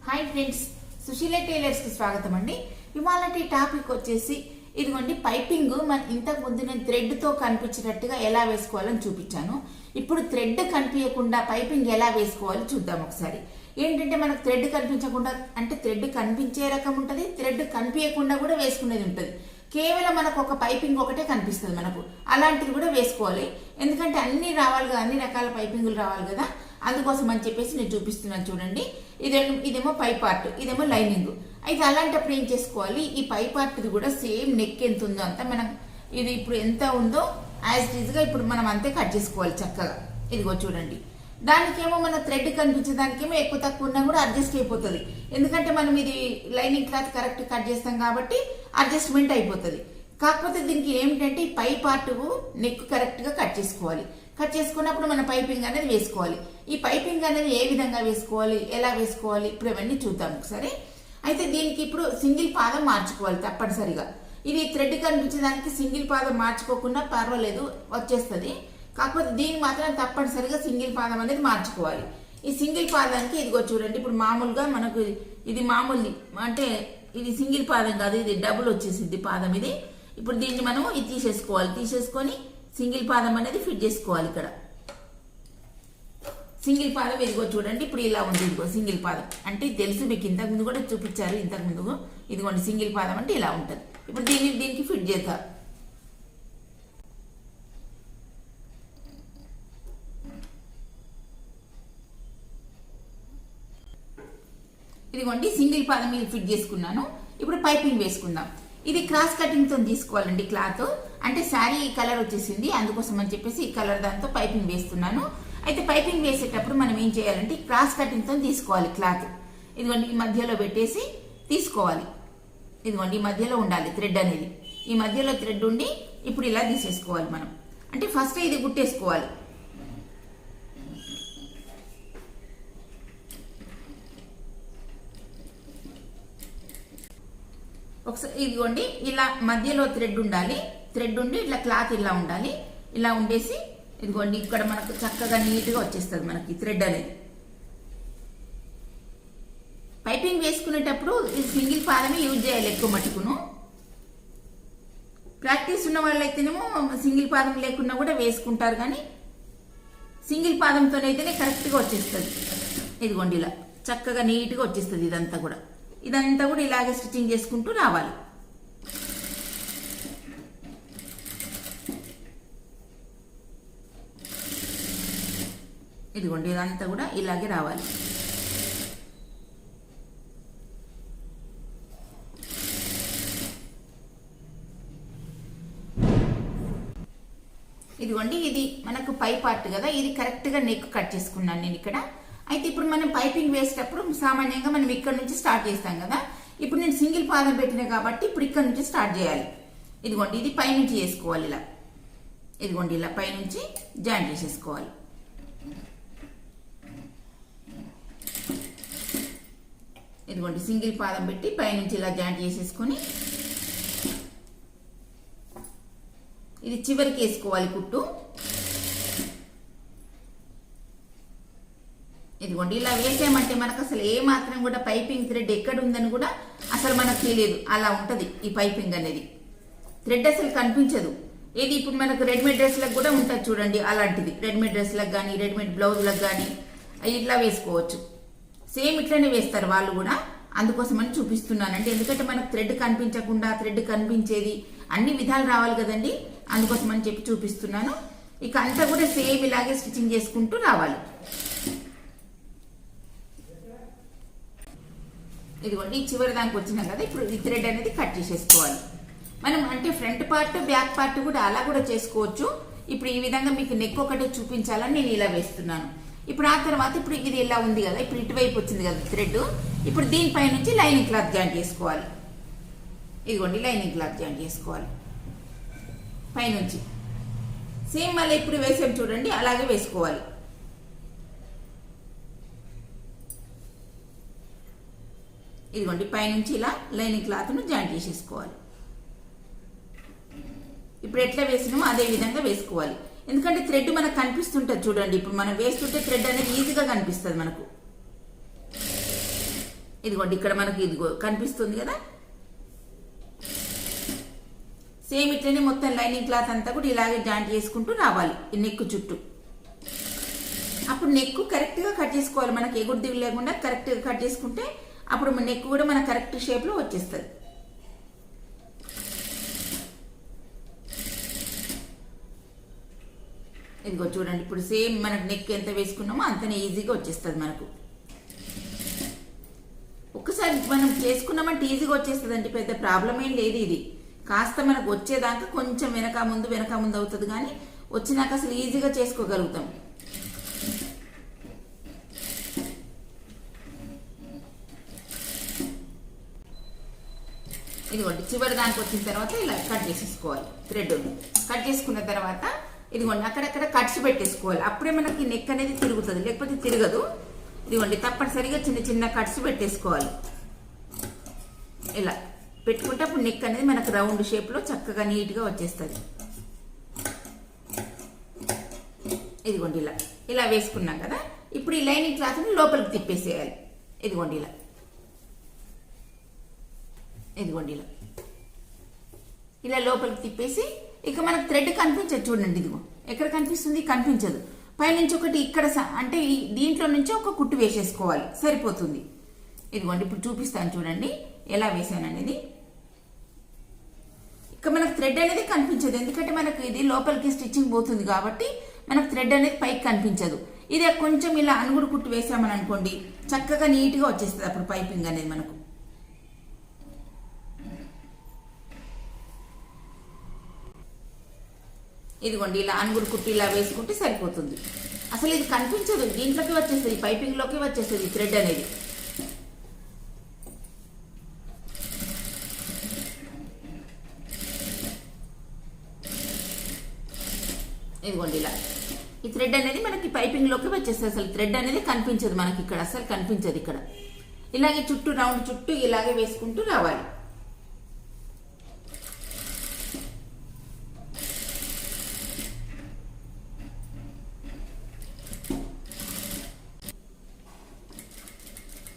Hi friends, Susheela tailors కి స్వాగతం అండి. ఇవాళటి టాపిక్ వచ్చేసి ఇదిగోండి పైపింగ్. మన ఇంతకు ముందు నేను థ్రెడ్ తో కనిపించినట్టుగా ఎలా వేసుకోవాలని చూపించాను. ఇప్పుడు థ్రెడ్ కనిపించకుండా పైపింగ్ ఎలా వేసుకోవాలో చూద్దాం ఒకసారి. ఏంటంటే మనకు థ్రెడ్ కనిపించకుండా అంటే థ్రెడ్ కనిపించే రకం ఉంటుంది, థ్రెడ్ కనిపించకుండా కూడా వేసుకునేది ఉంటుంది. కేవలం మనకు ఒక పైపింగ్ ఒకటే కనిపిస్తుంది మనకు, అలాంటిది కూడా వేసుకోవాలి. ఎందుకంటే అన్ని రావాలి కదా, అన్ని రకాల పైపింగులు రావాలి కదా, అందుకోసం అని చెప్పేసి నేను చూపిస్తున్నాను చూడండి. ఇదేమో పై పార్ట్, ఇదేమో లైనింగ్. అయితే అలాంటప్పుడు ఏం చేసుకోవాలి, ఈ పై పార్ట్ది కూడా సేమ్ నెక్ ఎంత ఉందో అంత మనం ఇది ఇప్పుడు ఎంత ఉందో యాజ్ ఇట్ గా ఇప్పుడు మనం అంతే కట్ చేసుకోవాలి చక్కగా. ఇదిగో చూడండి, దానికేమో మన థ్రెడ్ కనిపించే దానికేమో ఎక్కువ తక్కువ ఉన్నా కూడా అడ్జస్ట్ అయిపోతుంది. ఎందుకంటే మనం ఇది లైనింగ్ క్లాత్ కరెక్ట్ కట్ చేస్తాం కాబట్టి అడ్జస్ట్మెంట్ అయిపోతుంది. కాకపోతే దీనికి ఏమిటంటే ఈ పై పార్ట్ నెక్ కరెక్ట్ గా కట్ చేసుకోవాలి. కట్ చేసుకున్నప్పుడు మన పైపింగ్ అనేది వేసుకోవాలి. ఈ పైపింగ్ అనేది ఏ విధంగా వేసుకోవాలి, ఎలా వేసుకోవాలి, ఇప్పుడు ఇవన్నీ చూద్దాం ఒకసారి. అయితే దీనికి ఇప్పుడు సింగిల్ పాదం మార్చుకోవాలి తప్పనిసరిగా. ఇది థ్రెడ్ కనిపించడానికి సింగిల్ పాదం మార్చుకోకుండా పర్వాలేదు, వచ్చేస్తుంది. కాకపోతే దీన్ని మాత్రం తప్పనిసరిగా సింగిల్ పాదం అనేది మార్చుకోవాలి. ఈ సింగిల్ పాదానికి ఇదిగో చూడండి, ఇప్పుడు మామూలుగా మనకు ఇది మామూలు అంటే ఇది సింగిల్ పాదం కాదు, ఇది డబుల్ వచ్చేసింది పాదం ఇది. ఇప్పుడు దీన్ని మనం ఇది తీసేసుకోవాలి. తీసేసుకొని సింగిల్ పాదం అనేది ఫిట్ చేసుకోవాలి. ఇక్కడ సింగిల్ పాదం ఇదిగో చూడండి, ఇప్పుడు ఇలా ఉంది. ఇదిగో సింగిల్ పాదం అంటే తెలుసు మీకు, ఇంతకు ముందు కూడా చూపించారు. ఇంతకు ముందు ఇదిగోండి సింగిల్ పాదం అంటే ఇలా ఉంటుంది. ఇప్పుడు దీనికి ఫిట్ చేద్దాం. ఇదిగోండి సింగిల్ పాదం మీద ఫిట్ చేసుకున్నాను. ఇప్పుడు పైపింగ్ వేసుకుందాం. ఇది క్రాస్ కటింగ్ తో తీసుకోవాలండి క్లాత్. అంటే శారీ ఈ కలర్ వచ్చేసింది, అందుకోసం అని చెప్పేసి ఈ కలర్ దాంతో పైపింగ్ వేస్తున్నాను. అయితే పైపింగ్ వేసేటప్పుడు మనం ఏం చేయాలంటే క్రాస్ కటింగ్ తో తీసుకోవాలి క్లాత్. ఇదిగోండి ఈ మధ్యలో పెట్టేసి తీసుకోవాలి. ఇదిగోండి ఈ మధ్యలో ఉండాలి థ్రెడ్ అనేది. ఈ మధ్యలో థ్రెడ్ ఉండి ఇప్పుడు ఇలా తీసేసుకోవాలి మనం. అంటే ఫస్ట్ ఇది గుట్టేసుకోవాలి. ఒకసారి ఇదిగోండి ఇలా మధ్యలో థ్రెడ్ ఉండాలి. థ్రెడ్ ఉండి ఇట్లా క్లాత్ ఇలా ఉండాలి. ఇలా ఉండేసి ఇదిగోండి ఇక్కడ మనకు చక్కగా నీట్గా వచ్చేస్తుంది మనకి థ్రెడ్ అనేది. పైపింగ్ వేసుకునేటప్పుడు ఇది సింగిల్ పాదమే యూజ్ చేయాలి ఎక్కువ మటుకును. ప్రాక్టీస్ ఉన్న వాళ్ళైతేనేమో సింగిల్ పాదం లేకున్నా కూడా వేసుకుంటారు, కానీ సింగిల్ పాదంతోనైతేనే కరెక్ట్గా వచ్చేస్తుంది. ఇదిగోండి ఇలా చక్కగా నీట్గా వచ్చేస్తుంది. ఇదంతా కూడా ఇలాగే స్టిచ్చింగ్ చేసుకుంటూ రావాలి. ఇదిగోండి ఇదంతా కూడా ఇలాగే రావాలి. ఇదిగోండి ఇది మనకు పై పార్ట్ కదా, ఇది కరెక్ట్ గా నెక్ కట్ చేసుకున్నాను నేను ఇక్కడ. అయితే ఇప్పుడు మనం పైపింగ్ వేసేటప్పుడు సామాన్యంగా మనం ఇక్కడ నుంచి స్టార్ట్ చేస్తాం కదా. ఇప్పుడు నేను సింగిల్ పాదం పెట్టినా కాబట్టి ఇప్పుడు ఇక్కడ నుంచి స్టార్ట్ చేయాలి. ఇదిగోండి ఇది పైనుంచి చేసుకోవాలి ఇలా. ఇదిగోండి ఇలా పైనుంచి జాయింట్ చేసేసుకోవాలి. ఇదిగోండి సింగిల్ పాదం పెట్టి పైనుంచి ఇలా జాయింట్ చేసేసుకొని ఇది చివరికి వేసుకోవాలి కుట్టు. ఇదిగోండి ఇలా వేసామంటే మనకు అసలు ఏ మాత్రం కూడా పైపింగ్ థ్రెడ్ ఎక్కడ ఉందని కూడా అసలు మనకు తెలియదు. అలా ఉంటది ఈ పైపింగ్ అనేది. థ్రెడ్ అసలు కనిపించదు. ఇది ఇప్పుడు మనకు రెడీమేడ్ డ్రెస్లకు కూడా ఉంటుంది చూడండి, అలాంటిది. రెడీమేడ్ డ్రెస్లకు కానీ రెడీమేడ్ బ్లౌజ్లకు కానీ ఇట్లా వేసుకోవచ్చు. సేమ్ ఇట్లనే వేస్తారు వాళ్ళు కూడా. అందుకోసమని చూపిస్తున్నానండి. ఎందుకంటే మనకు థ్రెడ్ కనిపించకుండా థ్రెడ్ కనిపించేది అన్ని విధాలు రావాలి కదండి, అందుకోసమని చెప్పి చూపిస్తున్నాను. ఇక అంతా కూడా సేమ్ ఇలాగే స్టిచ్చింగ్ చేసుకుంటూ రావాలి. ఇదిగోండి చివరి దానికి వచ్చినాం కదా, ఇప్పుడు ఈ థ్రెడ్ అనేది కట్ చేసేసుకోవాలి మనం. అంటే ఫ్రంట్ పార్ట్ బ్యాక్ పార్ట్ కూడా అలా కూడా చేసుకోవచ్చు. ఇప్పుడు ఈ విధంగా మీకు నెక్ ఒకటే చూపించాలని నేను ఇలా వేస్తున్నాను. ఇప్పుడు ఆ తర్వాత ఇప్పుడు ఇది ఇలా ఉంది కదా, ఇప్పుడు ఇటువైపు వచ్చింది కదా థ్రెడ్. ఇప్పుడు దీనిపై నుంచి లైనింగ్ క్లాత్ జాయింట్ చేసుకోవాలి. ఇదిగోండి లైనింగ్ క్లాత్ జాయింట్ చేసుకోవాలి పైనుంచి. సేమ్ మళ్ళీ ఇప్పుడు వేసాం చూడండి, అలాగే వేసుకోవాలి. ఇదిగోండి పైనుంచి ఇలా లైనింగ్ క్లాత్ను జాయింట్ చేసేసుకోవాలి. ఇప్పుడు ఎట్లా వేసినామో అదే విధంగా వేసుకోవాలి. ఎందుకంటే థ్రెడ్ మనకు కనిపిస్తుంటది చూడండి. ఇప్పుడు మనం వేస్తుంటే థ్రెడ్ అనేది ఈజీగా కనిపిస్తుంది మనకు. ఇదిగోండి ఇక్కడ మనకి ఇదిగో కనిపిస్తుంది కదా, సేమ్ ఇట్లనే మొత్తం లైనింగ్ క్లాత్ అంతా కూడా ఇలాగే జాయింట్ చేసుకుంటూ రావాలి ఈ నెక్ చుట్టూ. అప్పుడు నెక్ కరెక్ట్గా కట్ చేసుకోవాలి, మనకి ఎగుడు దిగులు లేకుండా కరెక్ట్గా కట్ చేసుకుంటే అప్పుడు నెక్ కూడా మన కరెక్ట్ షేప్లో వచ్చేస్తుంది. ఇదిగో చూడండి, ఇప్పుడు సేమ్ మనకు నెక్ ఎంత వేసుకున్నామో అంతనే ఈజీగా వచ్చేస్తుంది మనకు. ఒక్కసారి మనం చేసుకున్నామంటే ఈజీగా వచ్చేస్తుంది అండి, పెద్ద ప్రాబ్లం ఏం లేదు. ఇది కాస్త మనకు వచ్చేదాకా కొంచెం వెనక ముందు అవుతుంది, కానీ వచ్చినాక అసలు ఈజీగా చేసుకోగలుగుతాం. ఇదిగోండి చివరి దానికి వచ్చిన తర్వాత ఇలా కట్ చేసేసుకోవాలి. థ్రెడ్ కట్ చేసుకున్న తర్వాత ఇదిగోండి అక్కడక్కడ కట్స్ పెట్టేసుకోవాలి, అప్పుడే మనకి నెక్ అనేది తిరుగుతుంది, లేకపోతే తిరగదు. ఇదిగోండి తప్పనిసరిగా చిన్న చిన్న కట్స్ పెట్టేసుకోవాలి. ఇలా పెట్టుకుంటే అప్పుడు నెక్ అనేది మనకు రౌండ్ షేప్లో చక్కగా నీట్గా వచ్చేస్తుంది. ఇదిగోండి ఇలా ఇలా వేసుకున్నాం కదా, ఇప్పుడు ఈ లైనింగ్ క్లాత్ని లోపలికి తిప్పేసేయాలి. ఇదిగోండి ఇలా ఇదిగోండి ఇలా ఇలా లోపలికి తిప్పేసి ఇక మనకు థ్రెడ్ కనిపించదు చూడండి. ఇదిగో ఎక్కడ కనిపిస్తుంది, కనిపించదు. పైనుంచి ఒకటి ఇక్కడ అంటే దీంట్లో నుంచి ఒక కుట్టు వేసేసుకోవాలి, సరిపోతుంది. ఇదిగోండి ఇప్పుడు చూపిస్తాను చూడండి ఎలా వేసాను అనేది. ఇక మనకు థ్రెడ్ అనేది కనిపించదు, ఎందుకంటే మనకు ఇది లోపలికి స్టిచ్చింగ్ పోతుంది కాబట్టి మనకు థ్రెడ్ అనేది పైకి కనిపించదు. ఇదే కొంచెం ఇలా అనుగుడు కుట్టు వేసామని అనుకోండి, చక్కగా నీట్గా వచ్చేస్తుంది అప్పుడు పైపింగ్ అనేది మనకు. ఇదిగోండి ఇలా అనుగుడు కుట్టి ఇలా వేసుకుంటే సరిపోతుంది. అసలు ఇది కనిపించదు, దీంట్లోకి వచ్చేస్తుంది, పైపింగ్లోకి వచ్చేస్తుంది థ్రెడ్ అనేది. ఇదిగోండి ఇలా ఈ థ్రెడ్ అనేది మనకి పైపింగ్లోకి వచ్చేస్తుంది, అసలు థ్రెడ్ అనేది కనిపించదు మనకి ఇక్కడ, అసలు కనిపించదు ఇక్కడ. ఇలాగే చుట్టూ రౌండ్ చుట్టూ ఇలాగే వేసుకుంటూ రావాలి.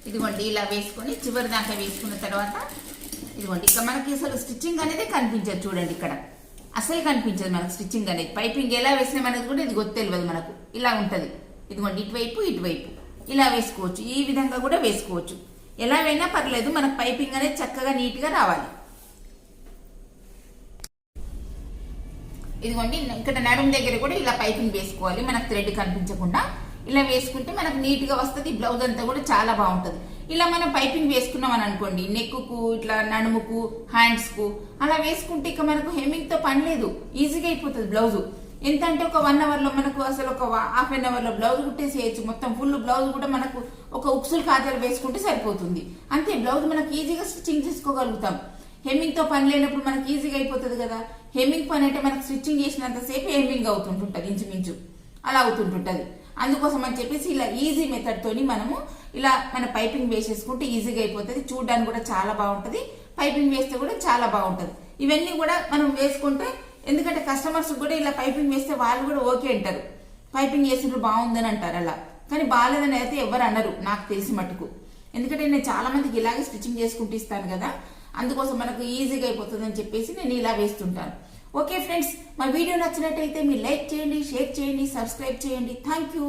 ఇదిగోండి ఇలా వేసుకొని చివరి దాకా వేసుకున్న తర్వాత ఇదిగోండి ఇక మనకి అసలు స్టిచ్చింగ్ అనేది కనిపించదు చూడండి, ఇక్కడ అసలు కనిపించదు మనకు స్టిచ్చింగ్ అనేది. పైపింగ్ ఎలా వేసినాం అనేది కూడా ఇది తెలియదు మనకు, ఇలా ఉంటుంది. ఇదిగోండి ఇటువైపు ఇలా వేసుకోవచ్చు, ఈ విధంగా కూడా వేసుకోవచ్చు, ఎలా అయినా పర్లేదు, మనకు పైపింగ్ అనేది చక్కగా నీట్గా రావాలి. ఇదిగోండి ఇక్కడ నడుము దగ్గర కూడా ఇలా పైపింగ్ వేసుకోవాలి, మనకు థ్రెడ్ కనిపించకుండా ఇలా వేసుకుంటే మనకు నీట్గా వస్తుంది. బ్లౌజ్ అంతా కూడా చాలా బాగుంటుంది. ఇలా మనం పైపింగ్ వేసుకున్నాం అని అనుకోండి, నెక్కు ఇట్లా నడుముకు హ్యాండ్స్కు అలా వేసుకుంటే ఇక మనకు హెమ్మింగ్తో పని లేదు, ఈజీగా అయిపోతుంది బ్లౌజు. ఎంత అంటే ఒక 1 అవర్లో మనకు అసలు ఒక హాఫ్ అన్ అవర్లో బ్లౌజ్ కుట్టేసేయచ్చు. మొత్తం ఫుల్ బ్లౌజ్ కూడా మనకు ఒక ఉక్సులు కాజాలు వేసుకుంటే సరిపోతుంది, అంతే. బ్లౌజ్ మనకు ఈజీగా స్టిచ్చింగ్ చేసుకోగలుగుతాం. హెమ్మింగ్తో పని లేనప్పుడు మనకు ఈజీగా అయిపోతుంది కదా. హెమ్మింగ్ పని అంటే మనకు స్టిచ్చింగ్ చేసినంతసేపు హెమ్మింగ్ అవుతుంటుంటుంది, ఇంచుమించు అలా అవుతుంటుంటుంది. అందుకోసం అని చెప్పేసి ఇలా ఈజీ మెథడ్ తోని మనము ఇలా మన పైపింగ్ వేసేసుకుంటే ఈజీగా అయిపోతుంది. చూడడానికి కూడా చాలా బాగుంటుంది, పైపింగ్ వేస్తే కూడా చాలా బాగుంటుంది. ఇవన్నీ కూడా మనం వేసుకుంటే, ఎందుకంటే కస్టమర్స్ కూడా ఇలా పైపింగ్ వేస్తే వాళ్ళు కూడా ఓకే అంటారు, పైపింగ్ వేసినప్పుడు బాగుందని అంటారు. అలా కానీ బాగాలేదని అయితే ఎవరు అనరు నాకు తెలిసి మట్టుకు, ఎందుకంటే నేను చాలా మందికి ఇలాగే స్టిచ్చింగ్ చేసుకుంటూ ఇస్తాను కదా, అందుకోసం మనకు ఈజీగా అయిపోతుంది అని చెప్పేసి నేను ఇలా వేస్తుంటాను. ఓకే ఫ్రెండ్స్, మా వీడియో నచ్చినట్టయితే మీరు లైక్ చేయండి, షేర్ చేయండి, సబ్స్క్రైబ్ చేయండి. Thank you.